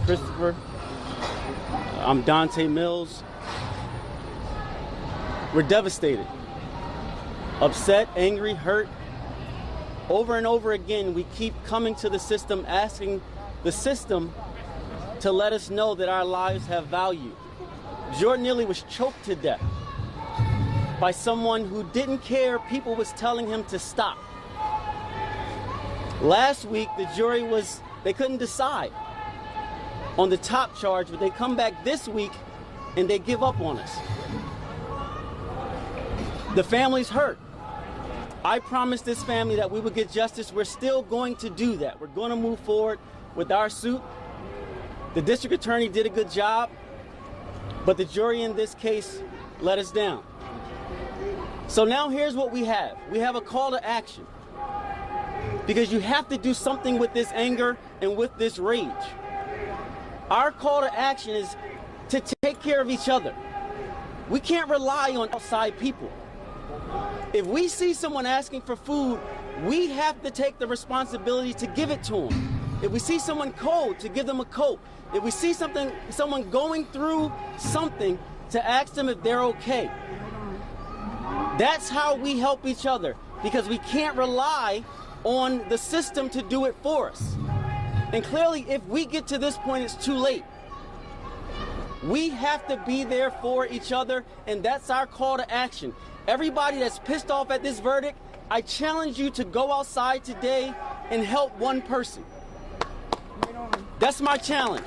Christopher. I'm Dante Mills. We're devastated, upset, angry, hurt. Over and over again, we keep coming to the system, asking the system to let us know that our lives have value. Jordan Neely was choked to death by someone who didn't care people was telling him to stop. Last week, the jury they couldn't decide on the top charge, but they come back this week and they give up on us. The family's hurt. I promised this family that we would get justice. We're still going to do that. We're going to move forward with our suit. The district attorney did a good job, but the jury in this case let us down. So now here's what we have. We have a call to action, because you have to do something with this anger and with this rage. Our call to action is to take care of each other. We can't rely on outside people. If we see someone asking for food, we have to take the responsibility to give it to them. If we see someone cold, to give them a coat. If we see someone going through something, to ask them if they're okay. That's how we help each other, because we can't rely on the system to do it for us. And clearly, if we get to this point, it's too late. We have to be there for each other, and that's our call to action. Everybody that's pissed off at this verdict, I challenge you to go outside today and help one person. That's my challenge.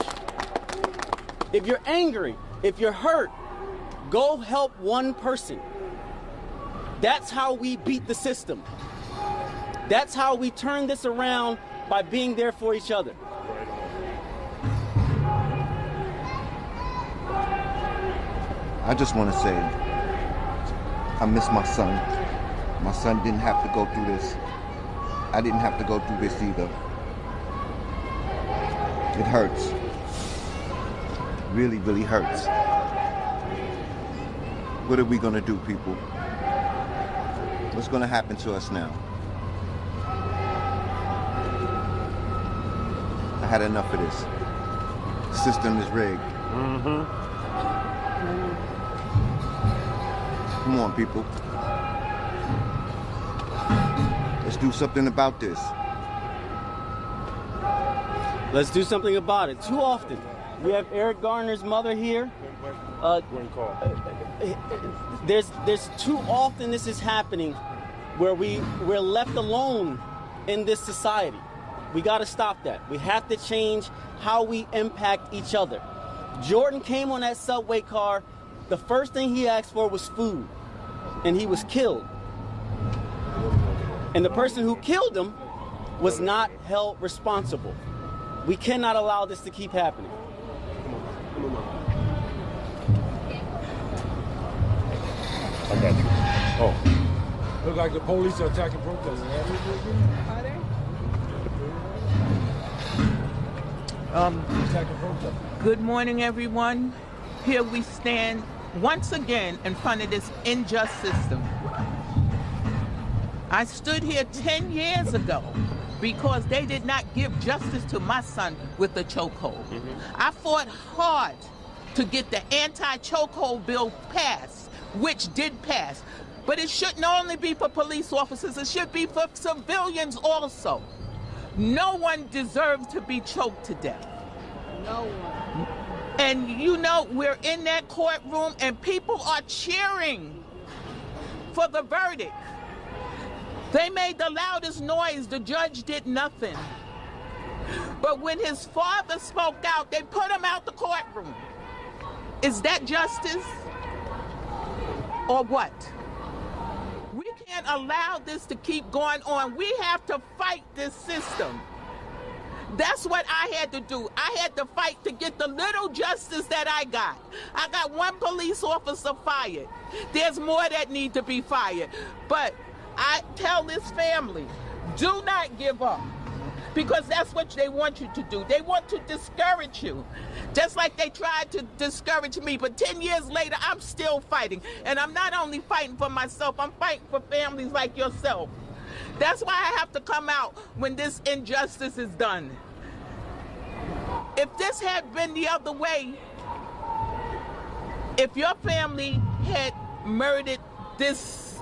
If you're angry, if you're hurt, go help one person. That's how we beat the system. That's how we turn this around, by being there for each other. I just want to say, I miss my son. My son didn't have to go through this. I didn't have to go through this either. It hurts. Really, really hurts. What are we going to do, people? What's going to happen to us now? I had enough of this. The system is rigged. Come on, people. Let's do something about this. Let's do something about it. Too often, we have Eric Garner's mother here. There's too often this is happening where we're left alone in this society. We got to stop that. We have to change how we impact each other. Jordan came on that subway car. The first thing he asked for was food, and he was killed. And the person who killed him was not held responsible. We cannot allow this to keep happening. I got you. Oh. Look like the police are attacking protesters. Are they? Good morning, everyone. Here we stand once again in front of this unjust system. I stood here 10 years ago because they did not give justice to my son with the chokehold. I fought hard to get the anti-chokehold bill passed, which did pass. But it shouldn't only be for police officers, it should be for civilians also. No one deserves to be choked to death. No one. And you know, we're in that courtroom and people are cheering for the verdict. They made the loudest noise, the judge did nothing. But when his father spoke out, they put him out the courtroom. Is that justice? Or what? We can't allow this to keep going on. We have to fight this system. That's what I had to do. I had to fight to get the little justice that I got. I got one police officer fired. There's more that need to be fired. But I tell this family, do not give up. Because that's what they want you to do. They want to discourage you. Just like they tried to discourage me. But 10 years later, I'm still fighting. And I'm not only fighting for myself, I'm fighting for families like yourself. That's why I have to come out when this injustice is done. If this had been the other way, if your family had murdered this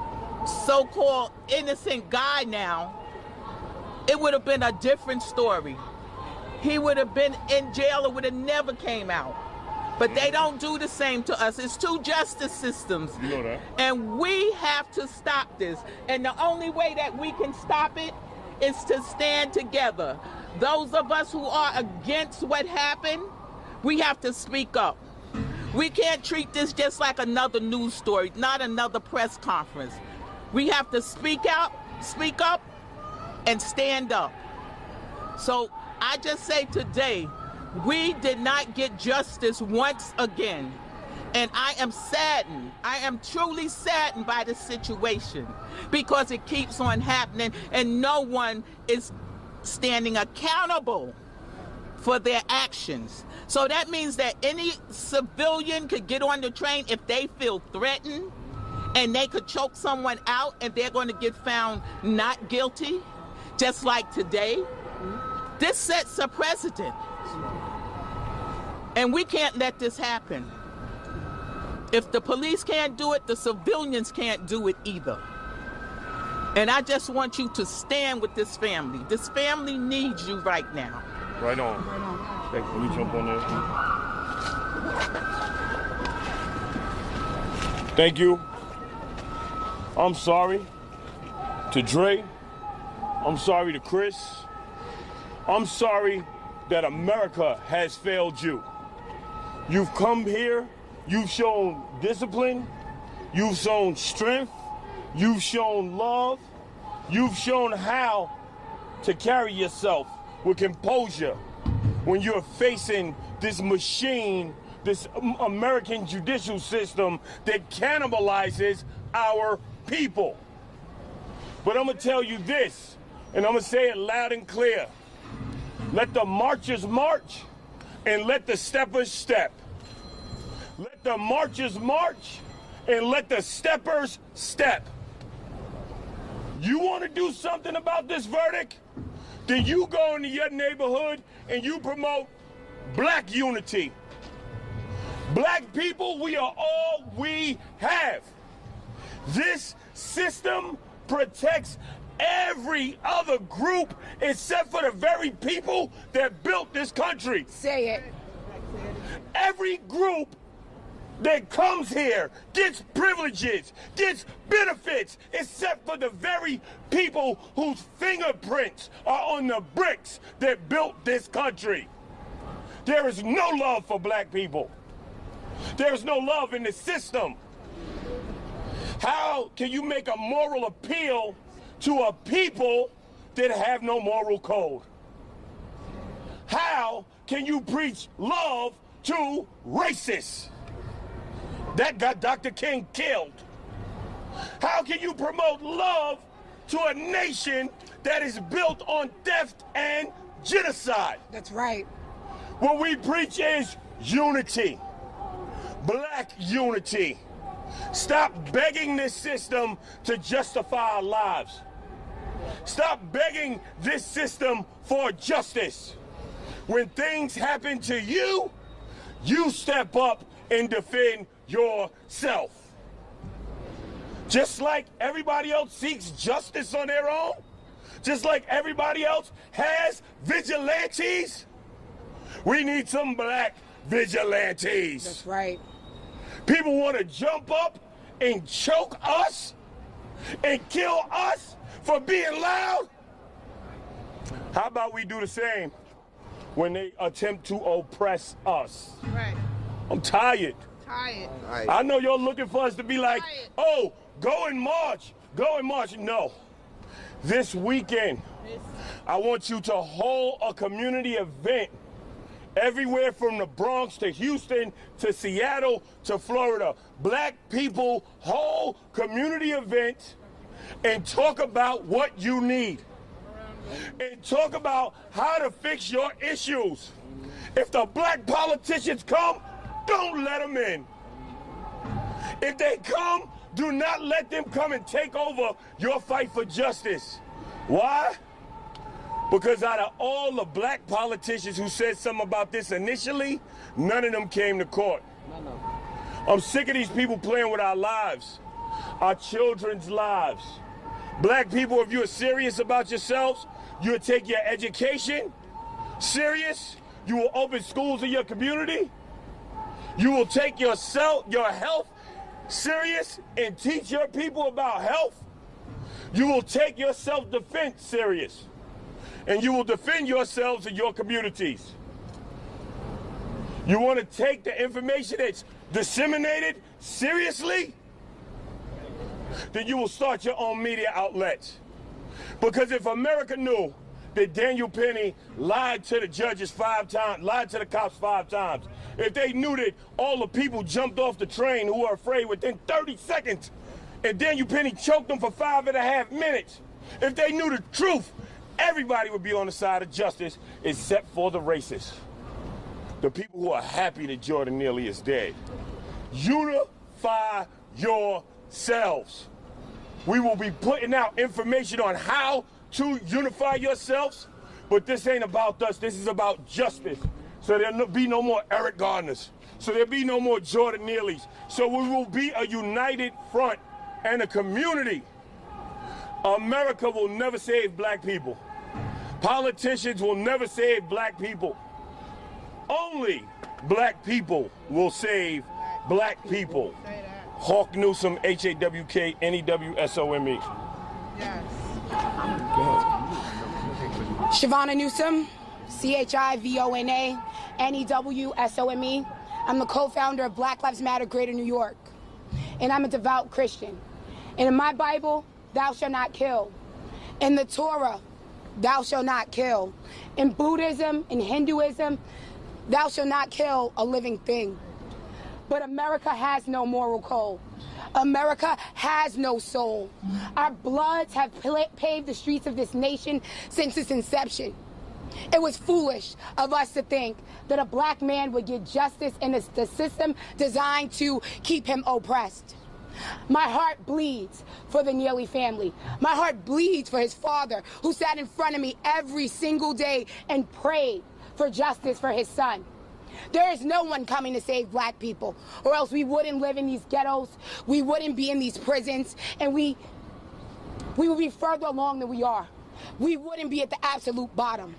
so-called innocent guy now, it would have been a different story. He would have been in jail or would have never came out. But they don't do the same to us. It's two justice systems. You know that. And we have to stop this. And the only way that we can stop it is to stand together. Those of us who are against what happened, we have to speak up. We can't treat this just like another news story, not another press conference. We have to speak up, and stand up. So I just say today, we did not get justice once again. And I am saddened. I am truly saddened by the situation because it keeps on happening and no one is standing accountable for their actions. So that means that any civilian could get on the train if they feel threatened and they could choke someone out and they're going to get found not guilty, just like today. This sets a precedent. And we can't let this happen. If the police can't do it, the civilians can't do it either. And I just want you to stand with this family. This family needs you right now. Right on. Thanks. Let me jump on there. Thank you. I'm sorry to Dre. I'm sorry to Chris. I'm sorry that America has failed you. You've come here, you've shown discipline, you've shown strength, you've shown love, you've shown how to carry yourself with composure when you're facing this machine, this American judicial system that cannibalizes our people. But I'm gonna tell you this, and I'm gonna say it loud and clear. Let the marchers march and let the steppers step. Let the marchers march and let the steppers step. You want to do something about this verdict? Then you go into your neighborhood and you promote black unity. Black people, we are all we have. This system protects every other group except for the very people that built this country. Say it. Every group that comes here gets privileges, gets benefits, except for the very people whose fingerprints are on the bricks that built this country. There is no love for black people. There is no love in the system. How can you make a moral appeal to a people that have no moral code? How can you preach love to racists? That got Dr. King killed. How can you promote love to a nation that is built on theft and genocide? That's right. What we preach is unity, black unity. Stop begging this system to justify our lives. Stop begging this system for justice. When things happen to you, you step up and defend yourself. Just like everybody else seeks justice on their own, just like everybody else has vigilantes, we need some black vigilantes. That's right. People want to jump up and choke us and kill us for being loud. How about we do the same when they attempt to oppress us? Right. I'm tired. Tired. I know you're looking for us to be like, oh, go and march. Go and march. No. This weekend, I want you to hold a community event everywhere from the Bronx to Houston to Seattle to Florida. Black people hold community events and talk about what you need. And talk about how to fix your issues. If the black politicians come, don't let them in. If they come, do not let them come and take over your fight for justice. Why? Because out of all the black politicians who said something about this initially, none of them came to court. I'm sick of these people playing with our lives, our children's lives. Black people, if you're serious about yourselves, you'll take your education serious. You will open schools in your community. You will take your health serious and teach your people about health. You will take your self-defense serious. And you will defend yourselves and your communities. You want to take the information that's disseminated seriously? Then you will start your own media outlets. Because if America knew that Daniel Penny lied to the judges 5 times, lied to the cops 5 times, if they knew that all the people jumped off the train who were afraid within 30 seconds, and Daniel Penny choked them for 5.5 minutes, if they knew the truth, everybody would be on the side of justice except for the racists. The people who are happy that Jordan Neely is dead. Unify yourselves. We will be putting out information on how to unify yourselves, but this ain't about us. This is about justice. So there'll be no more Eric Gardners. So there'll be no more Jordan Neelys. So we will be a united front and a community. America will never save black people. Politicians will never save black people. Only black people will save black people. Hawk Newsome, H-A-W-K-N-E-W-S-O-M-E. Yes. Shavonna Newsome, C-H-I-V-O-N-A-N-E-W-S-O-M-E. I'm the co-founder of Black Lives Matter Greater New York. And I'm a devout Christian. And in my Bible, thou shalt not kill. In the Torah, thou shalt not kill. In Buddhism and Hinduism, thou shalt not kill a living thing. But America has no moral code. America has no soul. Our bloods have paved the streets of this nation since its inception. It was foolish of us to think that a black man would get justice in the system designed to keep him oppressed. My heart bleeds for the Neely family. My heart bleeds for his father, who sat in front of me every single day and prayed for justice for his son. There is no one coming to save black people, or else we wouldn't live in these ghettos, we wouldn't be in these prisons, and we would be further along than we are. We wouldn't be at the absolute bottom.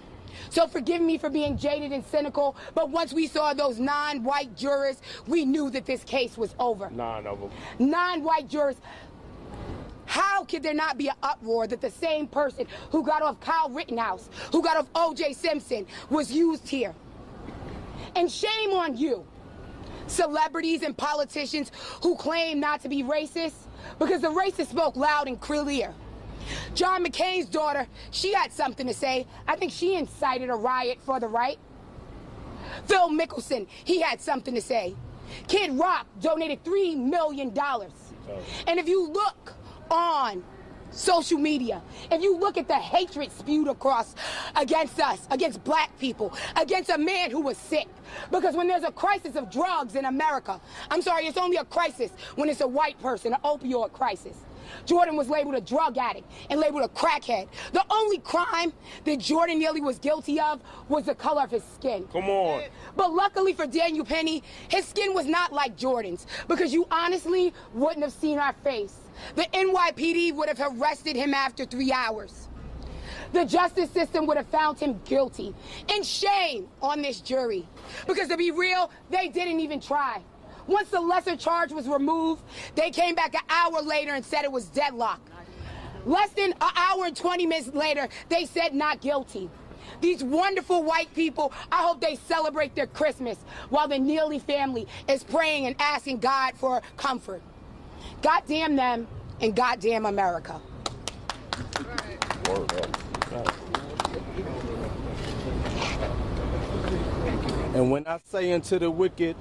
So forgive me for being jaded and cynical, but once we saw those 9 white jurors, we knew that this case was over. 9 of them. 9 white jurors. How could there not be an uproar that the same person who got off Kyle Rittenhouse, who got off O.J. Simpson, was used here? And shame on you, celebrities and politicians who claim not to be racist, because the racists spoke loud and clear. John McCain's daughter, she had something to say. I think she incited a riot for the right. Phil Mickelson, he had something to say. Kid Rock donated $3 million. And if you look on social media, if you look at the hatred spewed across against us, against black people, against a man who was sick, because when there's a crisis of drugs in America, I'm sorry, it's only a crisis when it's a white person, an opioid crisis. Jordan was labeled a drug addict and labeled a crackhead. The only crime that Jordan Neely was guilty of was the color of his skin. Come on. But luckily for Daniel Penny, his skin was not like Jordan's, because you honestly wouldn't have seen our face. The NYPD would have arrested him after 3 hours. The justice system would have found him guilty. And shame on this jury. Because to be real, they didn't even try. Once the lesser charge was removed, they came back an hour later and said it was deadlock. Less than an hour and 20 minutes later, they said not guilty. These wonderful white people, I hope they celebrate their Christmas while the Neely family is praying and asking God for comfort. Goddamn them and goddamn America. And when I say unto the wicked,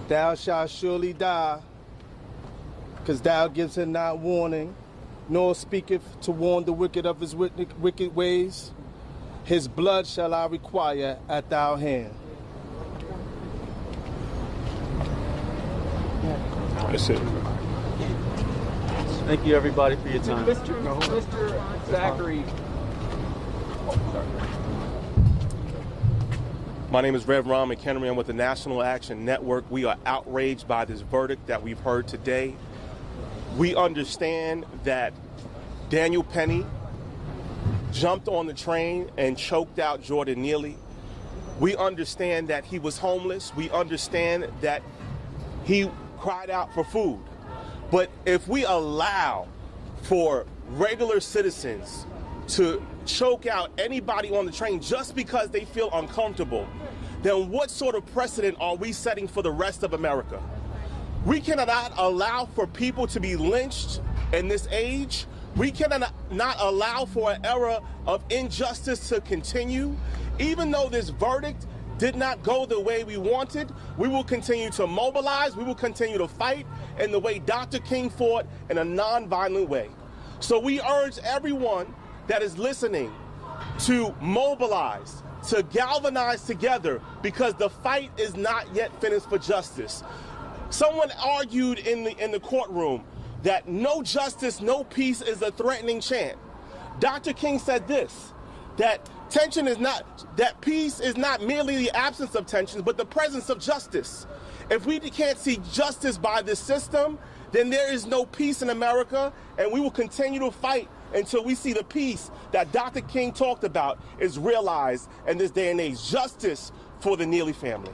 thou shalt surely die, because thou givest him not warning, nor speaketh to warn the wicked of his wicked ways, his blood shall I require at thy hand. That's it. Thank you, everybody, for your time. Mr. Zachary, My name is Rev Ron McHenry. I'm with the National Action Network. We are outraged by this verdict that we've heard today. We understand that Daniel Penny jumped on the train and choked out Jordan Neely. We understand that he was homeless. We understand that he cried out for food. But if we allow for regular citizens to choke out anybody on the train just because they feel uncomfortable, then what sort of precedent are we setting for the rest of America? We cannot allow for people to be lynched in this age. We cannot not allow for an era of injustice to continue. Even though this verdict did not go the way we wanted, we will continue to mobilize, we will continue to fight in the way Dr. King fought, in a non-violent way. So we urge everyone that is listening to mobilize, to galvanize together, because the fight is not yet finished for justice. Someone argued in the courtroom that no justice, no peace is a threatening chant. Dr. King said this, that tension is not, that peace is not merely the absence of tensions, but the presence of justice. If we can't see justice by this system, then there is no peace in America, and we will continue to fight until we see the peace that Dr. King talked about is realized in this day and age. Justice for the Neely family.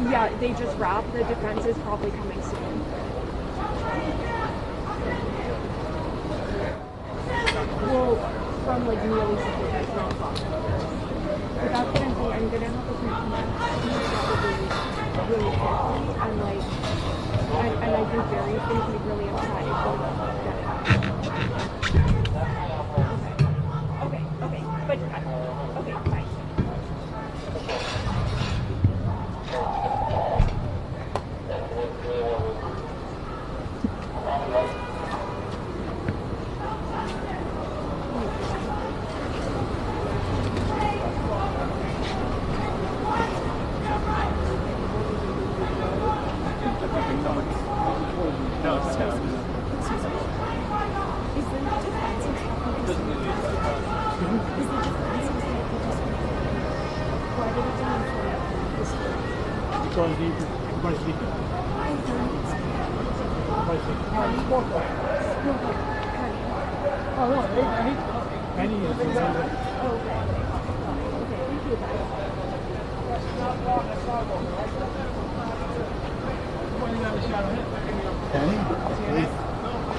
Yeah, they just wrapped. The defense is probably coming soon. Well, from like Neely's supporters, not prosecutors. But that's what I'm saying. I'm gonna have to probably really carefully and like, and I think various things make really upset if they don't get it. Okay, but okay, fine.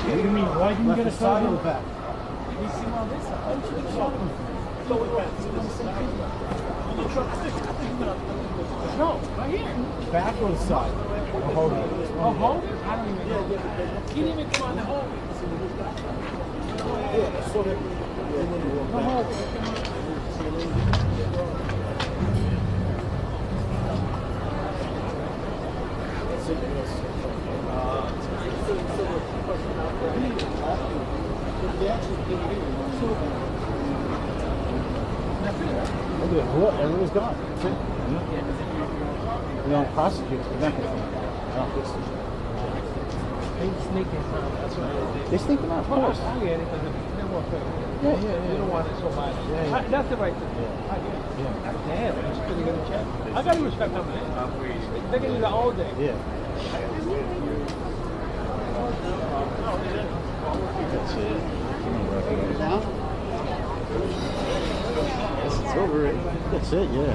What do you mean? Why didn't you get a side of the back? We see on this side. No, right here. Back or the side? A holder. A holder? I don't even know. He didn't even come on the holder. Yeah, so that the holder. Everyone's gone. That's it. We don't prosecute. We're not going to fix it. They sneak in. That's what they sneak them out, of course. I get it because they're more fair. Yeah. You don't want it so bad. Yeah. That's the right thing. Yeah. I get it. Yeah. Damn, it's pretty good check. I got to respect them, man. They're getting it all day. Yeah. That's it. It's over it. That's it, yeah.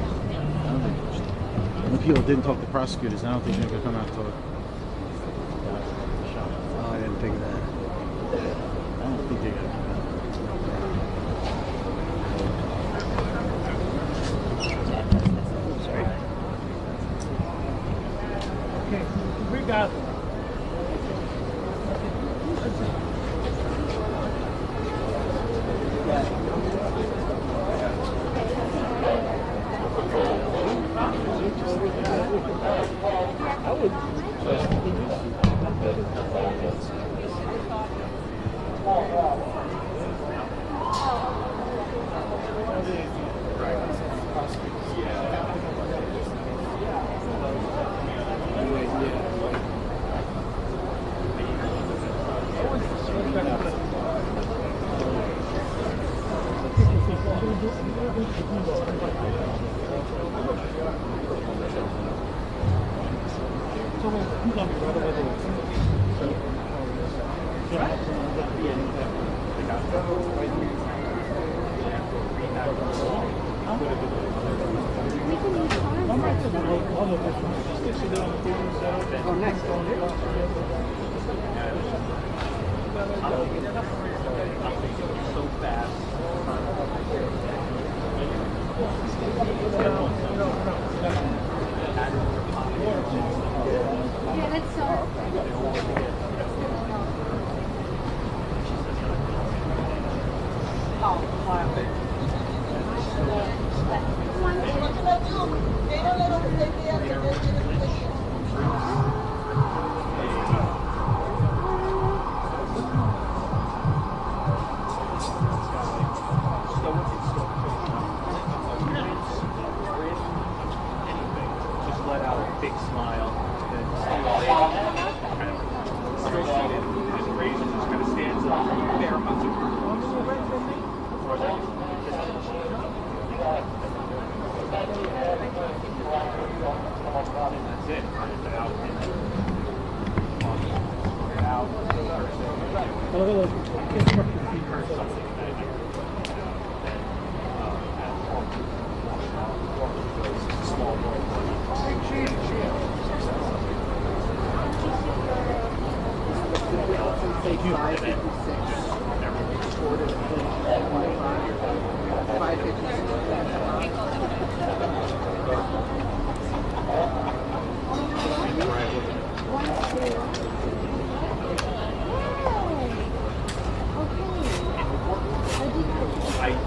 I don't think the people didn't talk to prosecutors. I don't think they're going to come out and talk. figure that. I don't think they're gonna. Sorry. Okay, we got it. I would. Oh, nice. So fast. Yeah, that's so. Just let out a big smile. Still seated, just raises, just kind of stands up, bare hugs that's it. Thank you. 556.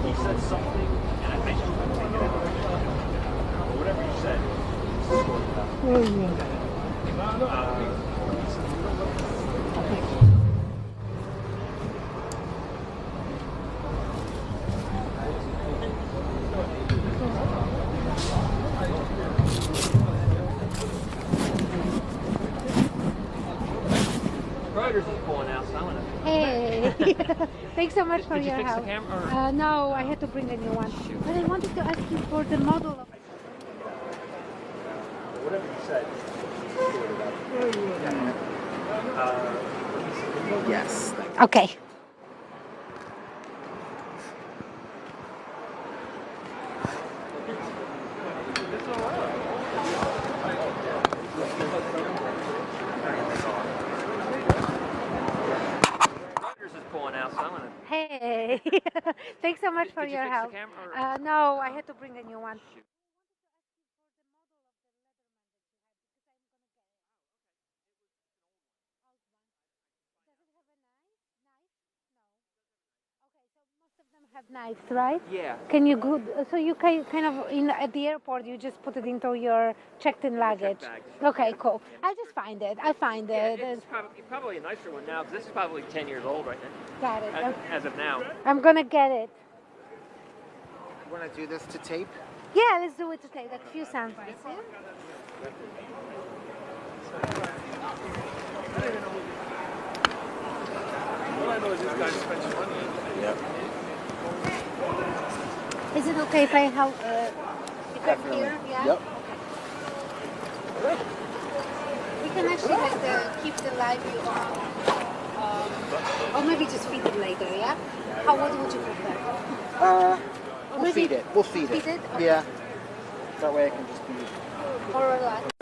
He said something, and I think I'm taking it. Whatever you said. Reuters is pulling out, so I'm gonna. Hey, thanks so much for Did you your fix the help. camera, or? No, I had to bring a new one. But I wanted to ask you for the model of. Whatever you said. Yes. Okay. Hey, thanks so much for Did you your fix help. the camera, or? No, I had to bring a new one. Have knives, right? Yeah. Can you go? So you can kind of at the airport, you just put it into your checked-in luggage. Bag. Okay, cool. I'll just find it. I'll find it. It's probably a nicer one now, because this is probably 10 years old right now. Got it. As of now. I'm gonna get it. You want to do this to tape? Yeah, let's do it to take like a few sound bites. Yeah? All I know is this guy spends money. Yep. Is it okay if I help? You come here? Yeah. Yep. We can actually like keep the live view on, or maybe just feed it later. Yeah. What would you prefer? We'll feed it. We'll feed it. Feed it? Okay. Yeah. That way I can just be. Or relax.